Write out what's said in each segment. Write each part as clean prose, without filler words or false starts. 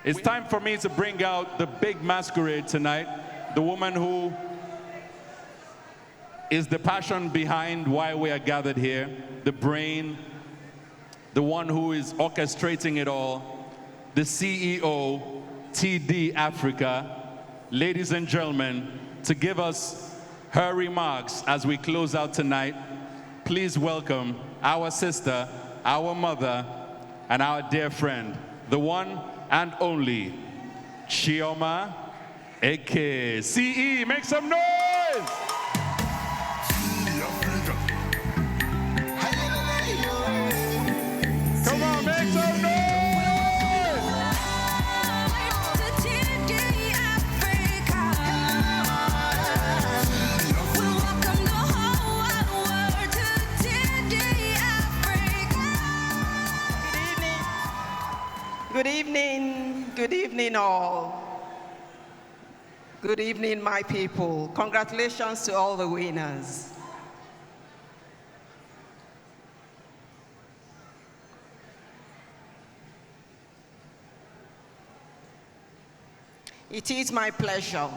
It's time for me to bring out the big masquerade tonight, the woman who is the passion behind why we are gathered here, the brain, the one who is orchestrating it all, the CEO, TD Africa. Ladies and gentlemen, to give us her remarks as we close out tonight, please welcome our sister, our mother, and our dear friend, the one and only Chioma Ekeh. CE, make some noise! Come on, make some noise! Good evening all. Good evening, my people. Congratulations to all the winners. It is my pleasure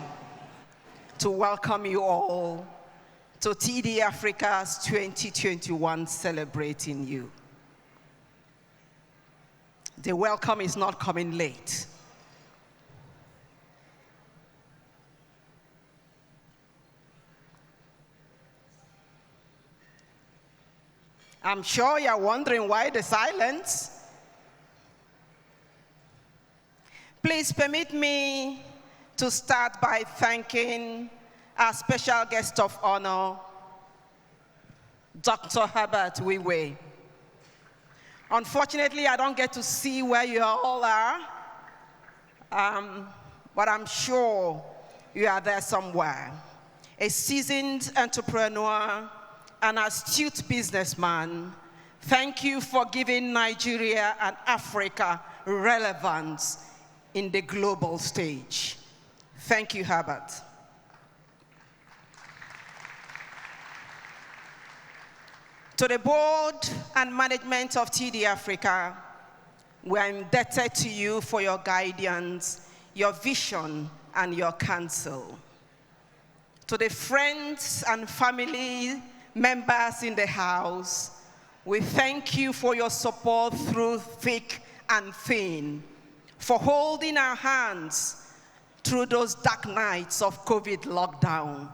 to welcome you all to TD Africa's 2021 Celebrating You. The welcome is not coming late. I'm sure you're wondering why the silence. Please permit me to start by thanking our special guest of honor, Dr. Herbert Wiwe. Unfortunately, I don't get to see where you all are, but I'm sure you are there somewhere. A seasoned entrepreneur, an astute businessman, thank you for giving Nigeria and Africa relevance in the global stage. Thank you, Herbert. To the board and management of TD Africa, we are indebted to you for your guidance, your vision, and your counsel. To the friends and family members in the house, we thank you for your support through thick and thin, for holding our hands through those dark nights of COVID lockdown,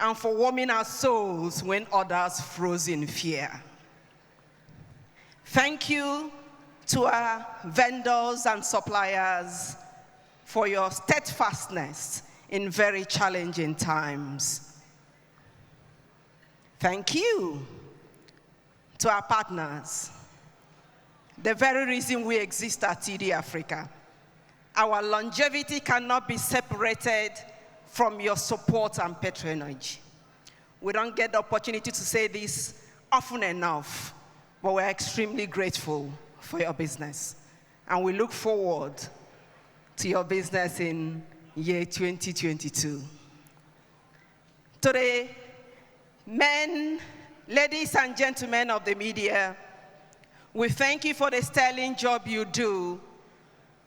and for warming our souls when others froze in fear. Thank you to our vendors and suppliers for your steadfastness in very challenging times. Thank you to our partners, the very reason we exist at TD Africa. Our longevity cannot be separated from your support and patronage. We don't get the opportunity to say this often enough, but we're extremely grateful for your business. And we look forward to your business in year 2022. To the men, ladies and gentlemen of the media, we thank you for the sterling job you do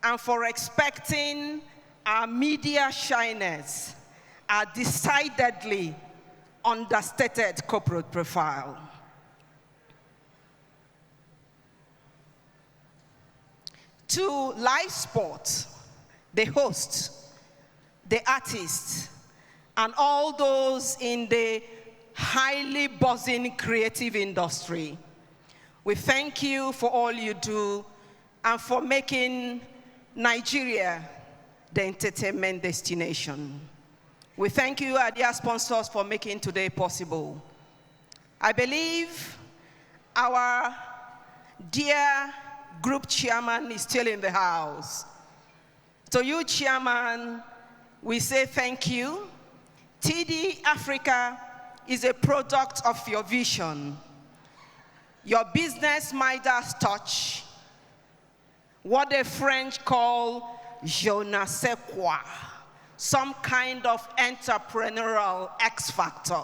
and for expecting our media shyness, our decidedly understated corporate profile. To live sport, the hosts, the artists, and all those in the highly buzzing creative industry, we thank you for all you do and for making Nigeria the entertainment destination. We thank you, our dear sponsors, for making today possible. I believe our dear group chairman is still in the house. To you, chairman, we say thank you. TD Africa is a product of your vision. Your business Midas touch, what the French call je ne sais quoi, some kind of entrepreneurial X factor.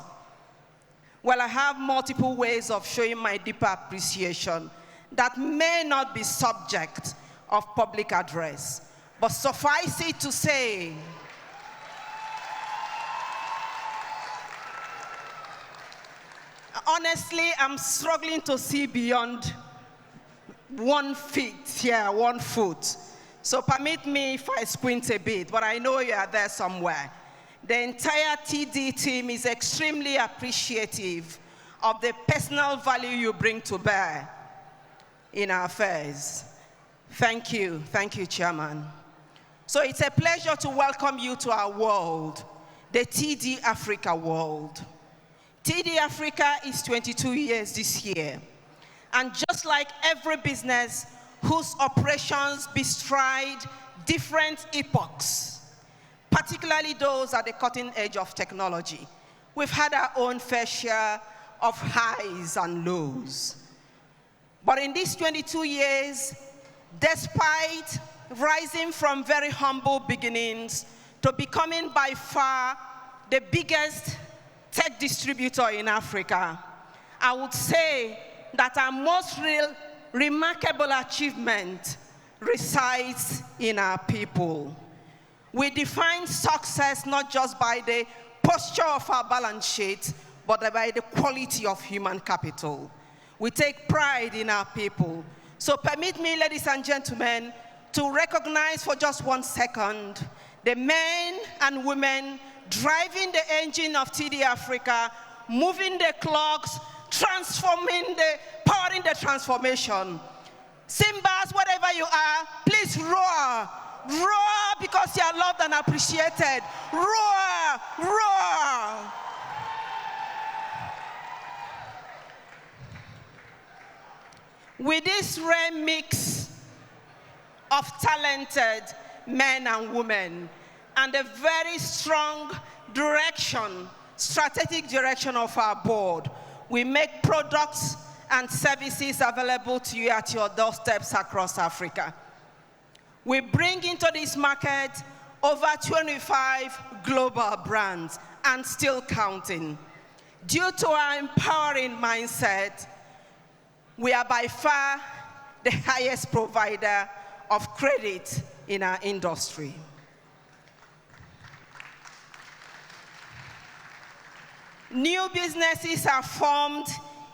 Well, I have multiple ways of showing my deeper appreciation that may not be subject of public address, But suffice it to say, honestly, I'm struggling to see beyond 1 feet here, 1 foot. So permit me if I squint a bit, but I know you are there somewhere. The entire TD team is extremely appreciative of the personal value you bring to bear in our affairs. Thank you, Chairman. So it's a pleasure to welcome you to our world, the TD Africa world. TD Africa is 22 years this year. And just like every business whose operations bestride different epochs, particularly those at the cutting edge of technology, we've had our own fair share of highs and lows. But in these 22 years, despite rising from very humble beginnings to becoming by far the biggest tech distributor in Africa, I would say that our most remarkable achievement resides in our people. We define success not just by the posture of our balance sheet, but by the quality of human capital. We take pride in our people. So permit me, ladies and gentlemen, to recognize for just 1 second the men and women driving the engine of TD Africa, moving the clocks, powering the transformation. Simbas, wherever you are, please roar. Roar because you are loved and appreciated. Roar, roar. With this rare mix of talented men and women and a very strong direction, strategic direction of our board, we make products and services available to you at your doorsteps across Africa. We bring into this market over 25 global brands and still counting. Due to our empowering mindset, we are by far the highest provider of credit in our industry. New businesses are formed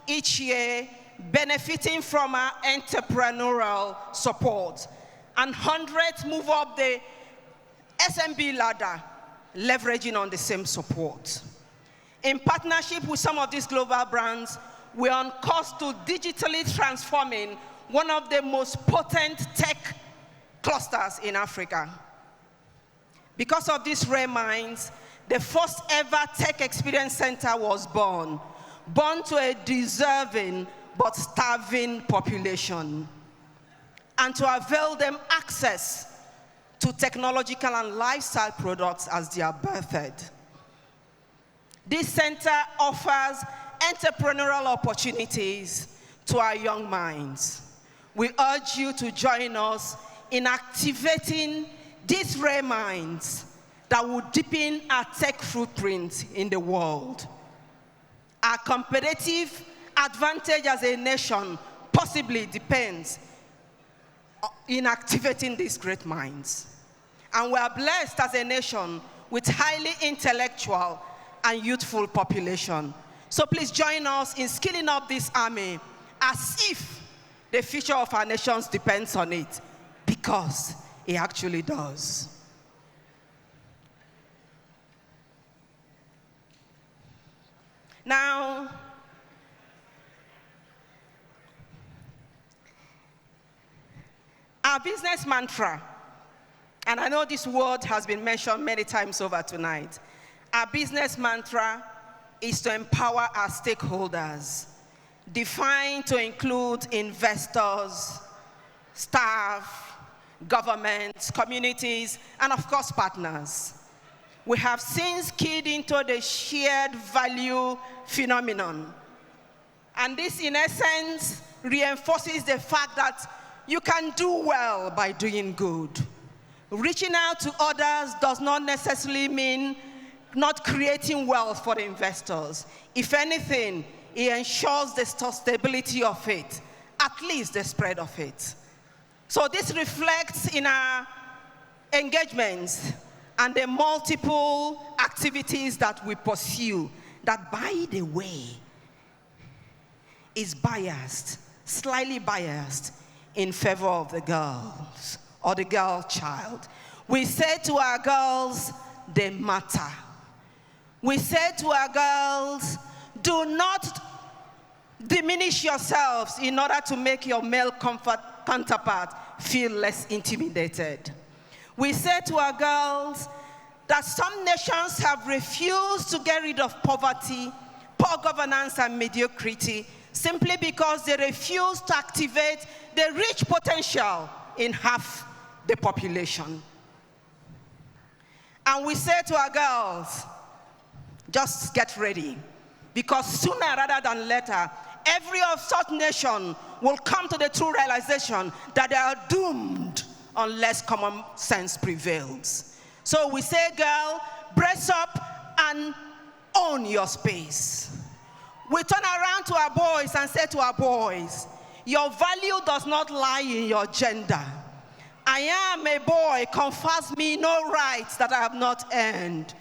each year, benefiting from our entrepreneurial support, and hundreds move up the SMB ladder, leveraging on the same support. In partnership with some of these global brands, we're on course to digitally transforming one of the most potent tech clusters in Africa. Because of these rare minds, the first ever Tech Experience Center was born to a deserving but starving population, and to avail them access to technological and lifestyle products as they are birthed. This center offers entrepreneurial opportunities to our young minds. We urge you to join us in activating these rare minds that will deepen our tech footprint in the world. Our competitive advantage as a nation possibly depends in activating these great minds. And we are blessed as a nation with highly intellectual and youthful population. So please join us in skilling up this army as if the future of our nations depends on it, because it actually does. Now, our business mantra, and I know this word has been mentioned many times over tonight. Our business mantra is to empower our stakeholders, defined to include investors, staff, governments, communities, and of course partners. We have since keyed into the shared value phenomenon. And this, in essence, reinforces the fact that you can do well by doing good. Reaching out to others does not necessarily mean not creating wealth for the investors. If anything, it ensures the stability of it, at least the spread of it. So this reflects in our engagements and the multiple activities that we pursue that, by the way, is biased, slightly biased in favor of the girls or the girl child. We say to our girls, they matter. We say to our girls, do not diminish yourselves in order to make your male counterpart feel less intimidated. We say to our girls that some nations have refused to get rid of poverty, poor governance, and mediocrity simply because they refuse to activate the rich potential in half the population. And we say to our girls, just get ready, because sooner rather than later, every of such nation will come to the true realization that they are doomed unless common sense prevails. So we say, girl, brace up and own your space. We turn around to our boys and say to our boys, your value does not lie in your gender. I am a boy, confers me no rights that I have not earned.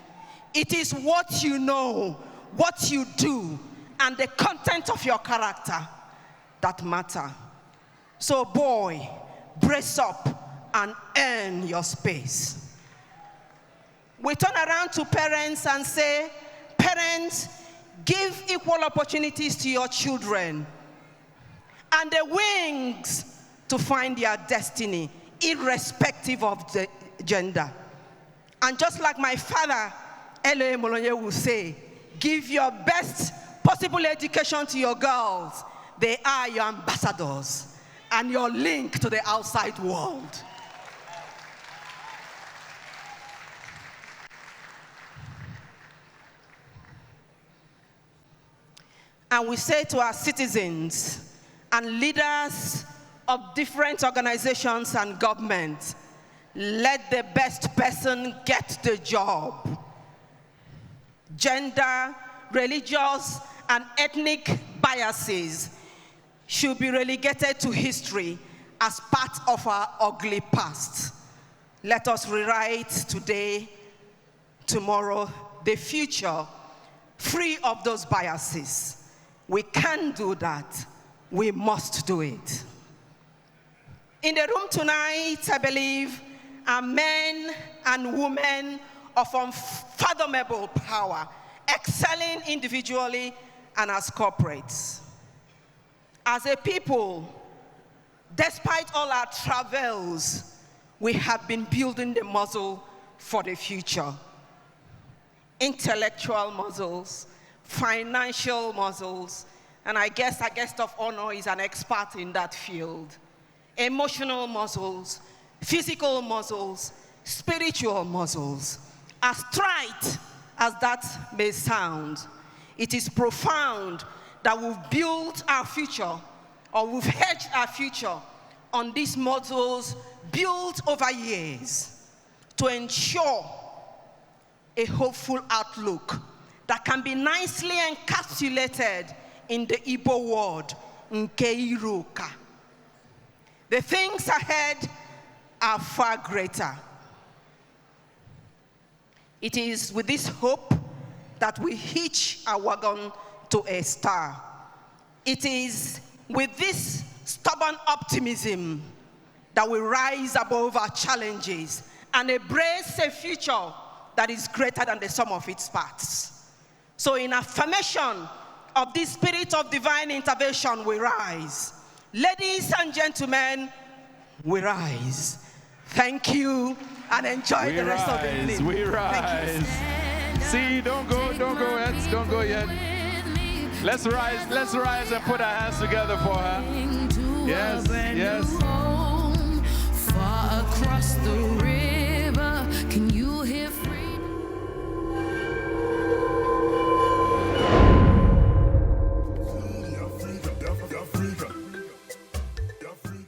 It is what you know, what you do, and the content of your character that matter. So boy, brace up and earn your space. We turn around to parents and say, parents, give equal opportunities to your children and the wings to find their destiny, irrespective of the gender. And just like my father, Ekeh Molonye, will say, give your best possible education to your girls. They are your ambassadors and your link to the outside world. And we say to our citizens and leaders of different organizations and governments, let the best person get the job. Gender, religious, and ethnic biases should be relegated to history as part of our ugly past. Let us rewrite today, tomorrow, the future, free of those biases. We can do that. We must do it. In the room tonight, I believe, are men and women of unfathomable power, excelling individually and as corporates. As a people, despite all our travels, we have been building the muscle for the future. Intellectual muscles, financial muscles, and I guess our guest of honor is an expert in that field. Emotional muscles, physical muscles, spiritual muscles. As trite as that may sound, it is profound that we've built our future, or we've hedged our future on these muscles built over years to ensure a hopeful outlook that can be nicely encapsulated in the Igbo word, Nkeiruka. The things ahead are far greater. It is with this hope that we hitch our wagon to a star. It is with this stubborn optimism that we rise above our challenges and embrace a future that is greater than the sum of its parts. So in affirmation of this spirit of divine intervention, we rise. Ladies and gentlemen, we rise. Thank you, and enjoy the rest of the evening. We rise. See, don't go yet. Don't go yet. Let's rise and put our hands together for her. Yes, yes. Far across the